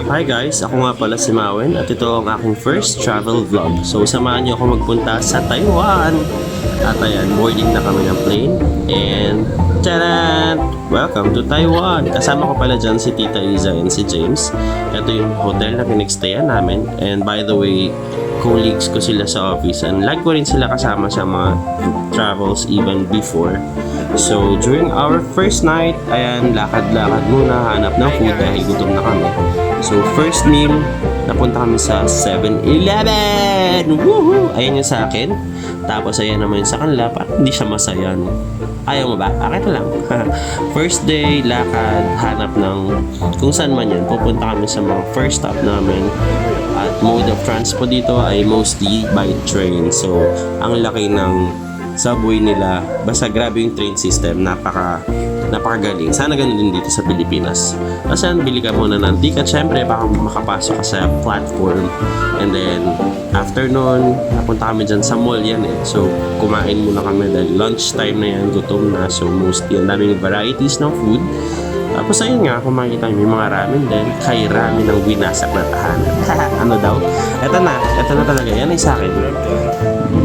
Hi guys, ako nga pala si Mawen at ito ang aking first travel vlog. So samahan niyo ako magpunta sa Taiwan. At ayan, boarding na kami ng plane. And tcharan! Welcome to Taiwan! Kasama ko pala dyan si Tita Iza and si James. Ito yung hotel na pinagstayan namin. And by the way, colleagues ko sila sa office. And like ko rin sila kasama sa mga travels even before. So, during our first night, ayan, lakad-lakad muna, hanap ng food dahil gutom na kami. So, first meal, napunta kami sa 7-Eleven! Woohoo! Ayan yung sa akin. Tapos, ayan naman yung sa kanila. Parang hindi siya masaya, no? Ayaw mo ba? Akin na lang. First day, lakad, hanap ng kung saan man yan. Pupunta kami sa mga first stop namin. At mode of transport dito ay mostly by train. So, ang laki ng subway nila, basta grabe yung train system, napakagaling. Sana ganun din dito sa Pilipinas. Kasi bili ka muna ng ticket, syempre baka makapasok ka sa platform, and then after nun, napunta kami dyan sa mall yan eh. So kumain muna kami dahil lunch time na yan, gutom na. So mostly ang daming varieties ng food. Tapos ayun nga, kung makikita nyo, may mga ramen din. Kay ramen ng winasak na tahanan. Ano daw? Eto na talaga. Yan ay sa akin.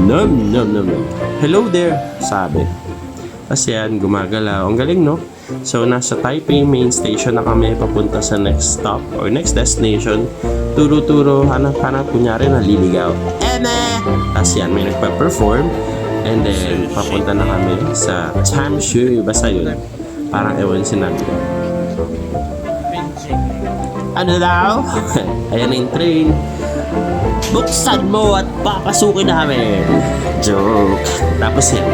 Nom, nom, nom, nom. Hello there, sabi. Kasi yan, gumagalaw. Ang galing, no? So, nasa Taipei main station na kami papunta sa next stop or next destination. Turo-turo, hanap-hanap, kunyari naliligaw. Eme! Tapos yan, may nagpa-perform. And then, papunta na kami sa Chamshu. Basta yun. Parang ewan sinabi ko. Ano daw? Ayan na yung train. Buksan mo at papasukin namin. Joke. Tapos yan.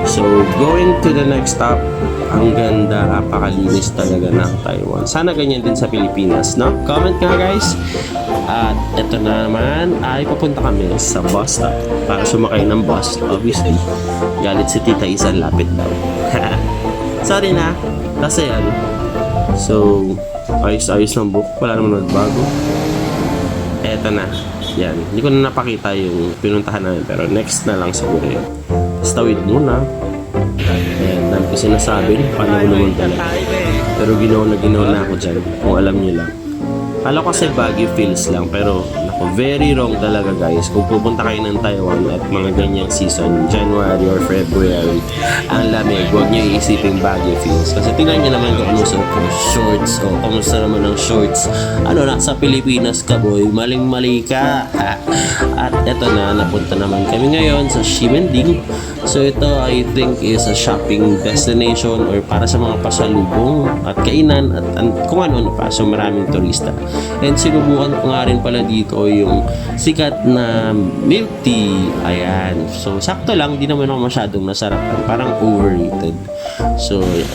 So, going to the next stop. Ang ganda, napakalinis talaga ng Taiwan. Sana ganyan din sa Pilipinas, no? Comment nga guys. At eto na naman ay papunta kami sa bus stop para sumakay ng bus. Obviously, galit si Tita Isa, lapit daw. Sorry na. Kasi yan. So, ayos-ayos ng book. Wala naman nagbago. Eto na. Yan. Hindi ko na napakita yung pinuntahan namin. Pero next na lang siguro yun. Tawid muna. Ayan. Dami ko sinasabi. Paano naman talaga. Pero ginawa na ako dyan. Kung alam nyo lang. Kala ko kasi Baguio feels lang. Pero naku, very wrong talaga guys. Kung pupunta kayo ng Taiwan at mga ganyang season, January or February, ang lamig, huwag nyo iisipin Baguio feels. Kasi tingnan nyo naman kung ano sa shorts. O kamusta naman ang shorts. Ano, nasa Pilipinas ka boy, maling-mali ka. At eto na, napunta naman kami ngayon sa Ximending. So ito I think is a shopping destination or para sa mga pasalubong at kainan at kung ano pa. So maraming turista. And sinubukan ko nga rin pala dito yung sikat na milk tea. Ayan. So sakto lang, di naman ako masyadong nasarapan. Parang overrated. So yan.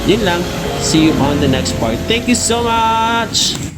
Yun lang. See you on the next part. Thank you so much!